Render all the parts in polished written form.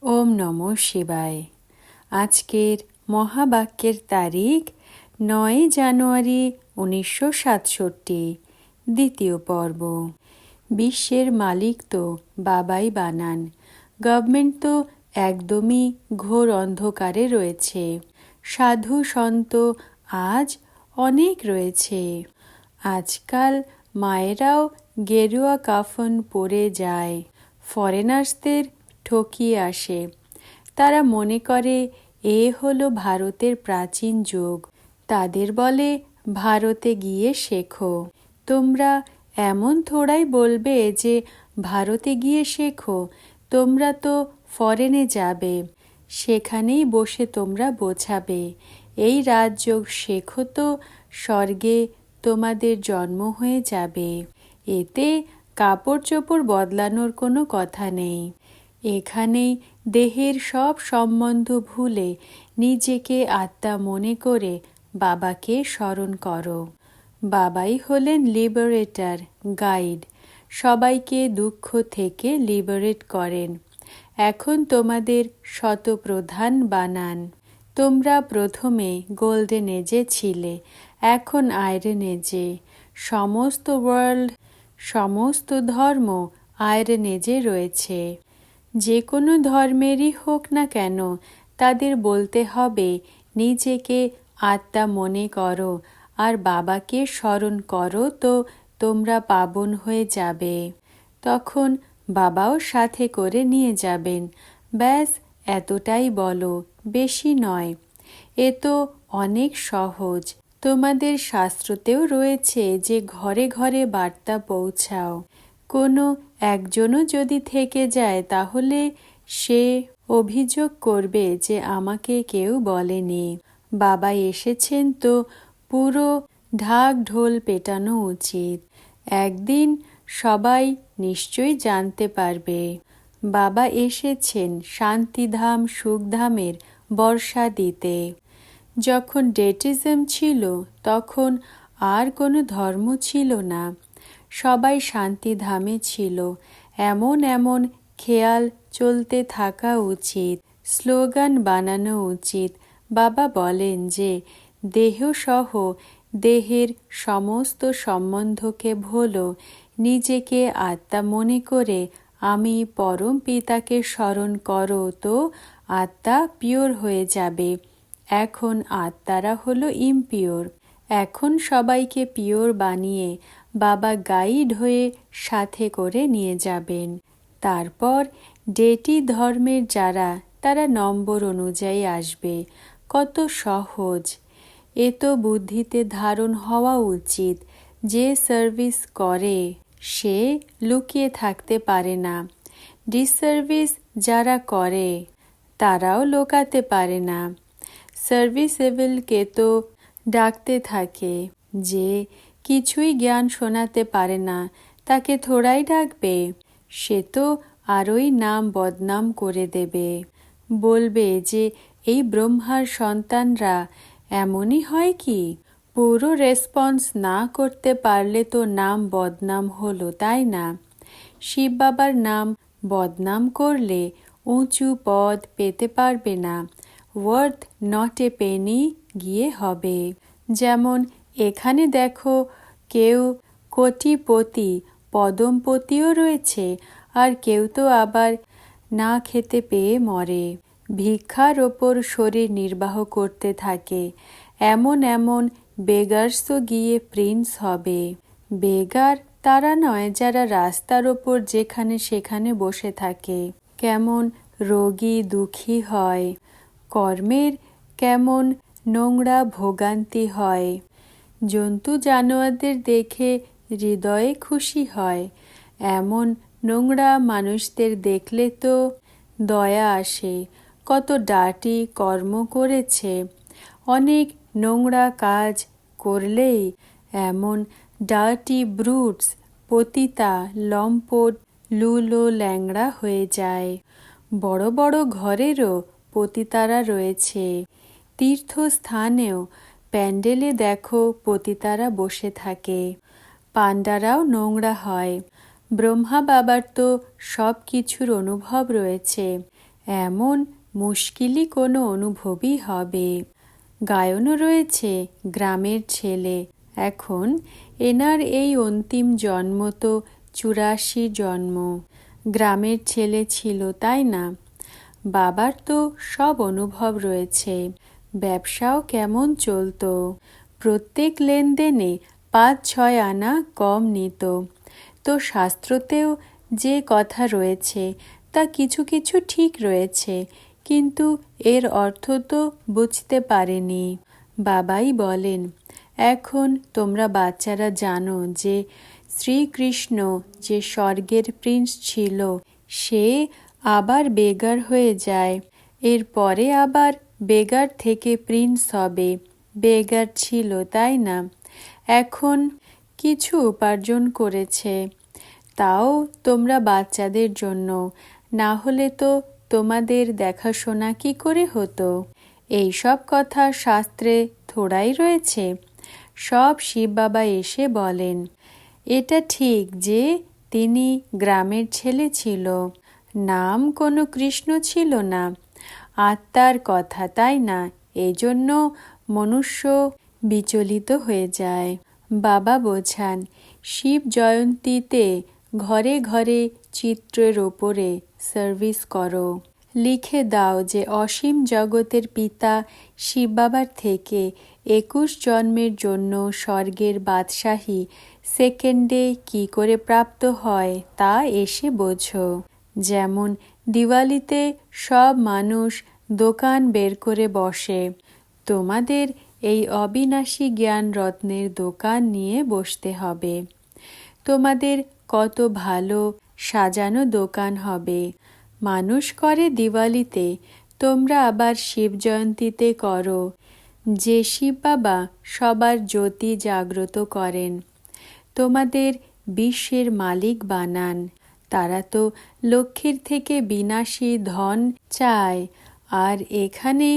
ওম নমঃ শিবায়। আজকের মহাবাক্যের তারিখ ৯ জানুয়ারি ১৯৬৭, দ্বিতীয় পর্ব। বিশ্বের মালিক তো বাবাই বানান। গভর্নমেন্ট তো একদমই ঘোর অন্ধকারে রয়েছে। সাধু সন্ত আজ অনেক রয়েছে। আজকাল মায়েরাও গেরুয়া কাফন পরে যায়, ফরেনার্সদের ঠকিয়ে আসে। তারা মনে করে এ হলো ভারতের প্রাচীন যুগ। তাদের বলে ভারতে গিয়ে শেখো। তোমরা এমন থোড়াই বলবে যে ভারতে গিয়ে শেখো, তোমরা তো ফরেনে যাবে, সেখানেই বসে তোমরা বোঝাবে এই রাজযোগ শেখো তো স্বর্গে তোমাদের জন্ম হয়ে যাবে। এতে কাপড় চোপড় বদলানোর কোনো কথা নেই। এখানেই দেহের সব সম্বন্ধ ভুলে নিজেকে আত্মা মনে করে বাবাকে স্মরণ করো। বাবাই হলেন লিবারেটর, গাইড, সবাইকে দুঃখ থেকে লিবারেট করেন। এখন তোমাদের শতপ্রধান বানান। তোমরা প্রথমে গোল্ডেন এজে ছিলে, এখন আয়রন এজে। সমস্ত ওয়ার্ল্ড, সমস্ত ধর্ম আয়রন এজে রয়েছে। যে কোনো ধর্মেরই হোক না কেন, তাদের বলতে হবে নিজেকে আত্মা মনে করো আর বাবাকে স্মরণ করো, তো তোমরা পাবন হয়ে যাবে। তখন বাবাও সাথে করে নিয়ে যাবেন। ব্যাস এতটাই বলো, বেশি নয়। এ তো অনেক সহজ। তোমাদের শাস্ত্রতেও রয়েছে যে ঘরে ঘরে বার্তা পৌঁছাও। কোনো একজনও যদি থেকে যায় তাহলে সে অভিযোগ করবে যে আমাকে কেউ বলেনি। বাবা এসেছেন তো পুরো ঢাক ঢোল পেটানো উচিত। একদিন সবাই নিশ্চয়ই জানতে পারবে বাবা এসেছেন শান্তিধাম সুখধামের বর্ষা দিতে। যখন ডেটিজম ছিল তখন আর কোনো ধর্ম ছিল না, সবাই শান্তিধামে ছিল। এমন এমন খেয়াল চলতে থাকা উচিত, স্লোগান বানানো উচিত। বাবা বলেন যে দেহসহ দেহের সমস্ত সম্বন্ধকে ভোলো, নিজেকে আত্মা মনে করে আমি পরম পিতাকে স্মরণ করো, তো আত্মা পিওর হয়ে যাবে। এখন আত্মারা হলো ইমপিওর। এখন সবাইকে পিওর বানিয়ে বাবা গাইড হয়ে সাথে করে নিয়ে যাবেন। তারপর ডেটি ধর্মের যারা, তারা নম্বর অনুযায়ী আসবে। কত সহজ! এ তো বুদ্ধিতে ধারণ হওয়া উচিত। যে সার্ভিস করে সে লুকিয়ে থাকতে পারে না। ডিসসার্ভিস যারা করে তারাও লোকাতে পারে না। সার্ভিসেবলকে তো ডাকতে থাকে। যে কিছুই জ্ঞান শোনাতে পারে না তাকে থোড়াই ডাকবে। সে তো আরোই নাম বদনাম করে দেবে। বলবে যে এই ব্রহ্মার সন্তানরা এমনই হয় কি? পুরো রেসপন্স না করতে পারলে তো নাম বদনাম হলো, তাই না? শিব বাবার নাম বদনাম করলে উঁচু পদ পেতে পারবে না। ওয়ার্থ নট এ পেনি গিয়ে হবে। যেমন এখানে দেখো, কেউ কোটিপতি পদমপতিও রয়েছে, আর কেউ তো আবার না খেতে পেয়ে মরে, ভিক্ষার ওপর শরীর নির্বাহ করতে থাকে। এমন এমন বেগার্স তো গিয়ে প্রিন্স হবে। বেগার তারা নয় যারা রাস্তার ওপর যেখানে সেখানে বসে থাকে। কেমন রোগী দুঃখী হয়, কর্মের কেমন নোংরা ভোগান্তি হয়। জন্তু জানোয়ারদের দেখে হৃদয়ে খুশি হয়। এমন নোংরা মানুষদের দেখলে তো দয়া আসে। কত ডার্টি কর্ম করেছে, অনেক নোংরা কাজ করলেই এমন ডার্টি ব্রুটস, পতিতা লম্পট লুলো ল্যাংড়া হয়ে যায়। বড় বড় ঘরেরও পতিতারা রয়েছে। তীর্থস্থানেও প্যান্ডেলে দেখো পতিতারা বসে থাকে। পাণ্ডারাও নোংরা হয়। ব্রহ্মা বাবার তো সব কিছুর অনুভব রয়েছে। এমন মুশকিলই কোনো অনুভবই হবে। গায়নও রয়েছে গ্রামের ছেলে। এখন এনার এই অন্তিম জন্ম তো 84 জন্ম। গ্রামের ছেলে ছিল, তাই না? বাবার তো সব অনুভব রয়েছে। ব্যবসাও কেমন চলতো? প্রত্যেক লেনদেনে 5-6 আনা কম নিত। তো শাস্ত্রতেও যে কথা রয়েছে তা কিছু কিছু ঠিক রয়েছে, কিন্তু এর অর্থ তো বুঝতে পারেনি। বাবাই বলেন, এখন তোমরা বাচ্চারা জানো যে শ্রীকৃষ্ণ যে স্বর্গের প্রিন্স ছিল, সে আবার বেগার হয়ে যায়। এরপরে আবার বেগার থেকে প্রিন্স হবে। বেগার ছিল, তাই না? এখন কিছু উপার্জন করেছে, তাও তোমরা বাচ্চাদের জন্য, না হলে তো তোমাদের দেখাশোনা কি করে হতো? এই সব কথা শাস্ত্রে থোড়াই রয়েছে। সব শিব বাবা এসে বলেন, এটা ঠিক যে তিনি গ্রামের ছেলে ছিল, নাম কোনো কৃষ্ণ ছিল না, আত্মার কথা, তাই না? এজন্য মনুষ্য বিচলিত হয়ে যায়। বাবা বোঝান, শিব জয়ন্তীতে ঘরে ঘরে চিত্রের ওপরে সার্ভিস করো। লিখে দাও যে অসীম জগতের পিতা শিব বাবার থেকে 21 জন্মের জন্য স্বর্গের বাদশাহী সেকেন্ডে কি করে প্রাপ্ত হয় তা এসে বোঝো। যেমন দিওয়ালিতে সব মানুষ দোকান বের করে বসে, তোমাদের এই অবিনাশী জ্ঞান রত্নের দোকান নিয়ে বসতে হবে। তোমাদের কত ভালো সাজানো দোকান হবে। মানুষ করে দিওয়ালিতে, তোমরা আবার শিব জয়ন্তীতে করো। যে শিব বাবা সবার জ্যোতি জাগ্রত করেন, তোমাদের বিশ্বের মালিক বানান। তারা তো লক্ষ্মীর থেকে বিনাশী ধন চায়, আর এখানে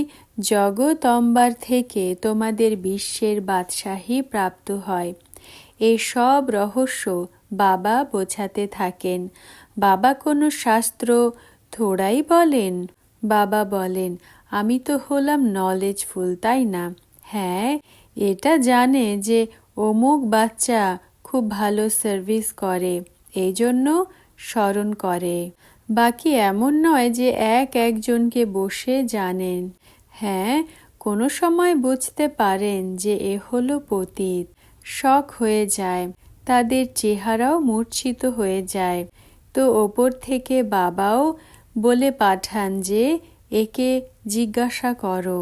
জগৎ অম্বার থেকে তোমাদের বিশ্বের বাদশাহী প্রাপ্ত হয়। এই সব রহস্য বাবা বোঝাতে থাকেন। বাবা কোনো শাস্ত্র থোড়াই বলেন। বাবা বলেন, আমি তো হলাম নলেজফুল, তাই না? হ্যাঁ, এটা জানে যে অমুক বাচ্চা খুব ভালো সার্ভিস করে, এই জন্য স্মরণ করে। বাকি এমন নয় যে একজনকে বসে জানেন। হ্যাঁ, কোনো সময় বুঝতে পারেন যে এ হলো পতিত। শখ হয়ে যায়, তাদের চেহারাও মূর্ছিত হয়ে যায়। তো ওপর থেকে বাবাও বলে পাঠান যে একে জিজ্ঞাসা করো।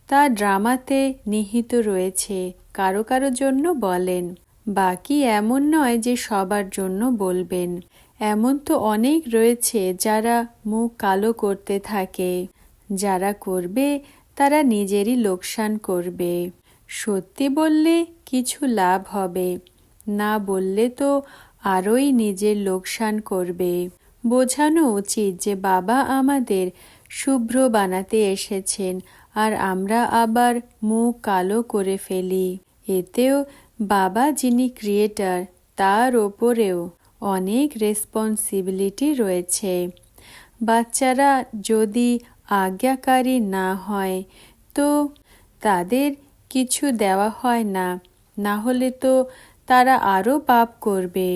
তা ড্রামাতে নিহিত রয়েছে, কারো কারো জন্য বলেন। বাকি এমন নয় যে সবার জন্য বলবেন। এমন তো অনেক রয়েছে যারা মুখ কালো করতে থাকে। যারা করবে তারা নিজেরই লোকসান করবে। সত্যি বললে কিছু লাভ হবে, না বললে তো আরোই নিজের লোকসান করবে। বোঝানো উচিত যে বাবা আমাদের শুভ্র বানাতে এসেছেন, আর আমরা আবার মুখ কালো করে ফেলি। এতেও বাবা যিনি ক্রিয়েটর, তার ওপরেও অনেক রেসপন্সিবিলিটি রয়েছে। বাচ্চারা যদি আজ্ঞাকারী না হয় তো তাদের কিছু দেওয়া হয় না, না হলে তো তারা আরও পাপ করবে।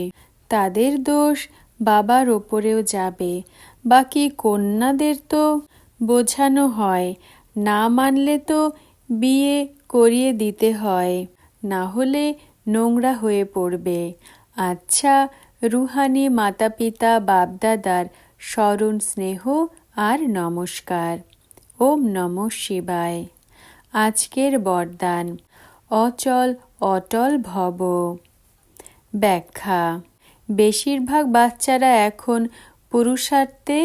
তাদের দোষ বাবার ওপরেও যাবে। বাকি কন্যাদের তো বোঝানো হয়, না মানলে তো বিয়ে করিয়ে দিতে হয়, না হলে নোংরা হয়ে পড়বে। আচ্ছা, রুহানি মাতা পিতা বাপদাদার স্মরণ, স্নেহ আর নমস্কার। ওম নমঃ শিবায়। আজকের বরদান, অচল অটল ভব। ব্যাখ্যা: বেশিরভাগ বাচ্চারা এখন পুরুষার্থে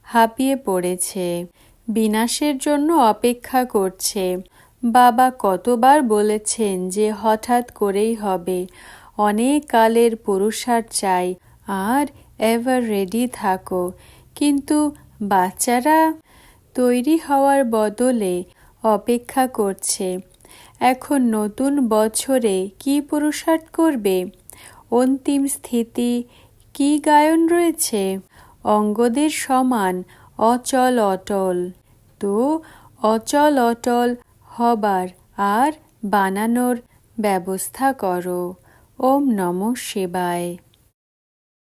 হাঁপিয়ে পড়েছে, বিনাশের জন্য অপেক্ষা করছে। বাবা কতবার বলেছেন যে হঠাৎ করেই হবে, অনেক কালের পুরুষার্থ চাই, আর এভার রেডি থাকো। কিন্তু বাচ্চারা তৈরি হওয়ার বদলে অপেক্ষা করছে। এখন নতুন বছরে কি পুরুষার্থ করবে? অন্তিম স্থিতি কি গায়ন রয়েছে? অঙ্গদের সমান অচল অটল। তো অচল অটল হবার আর বানানোর ব্যবস্থা করো। ওম নমঃ শিবায়।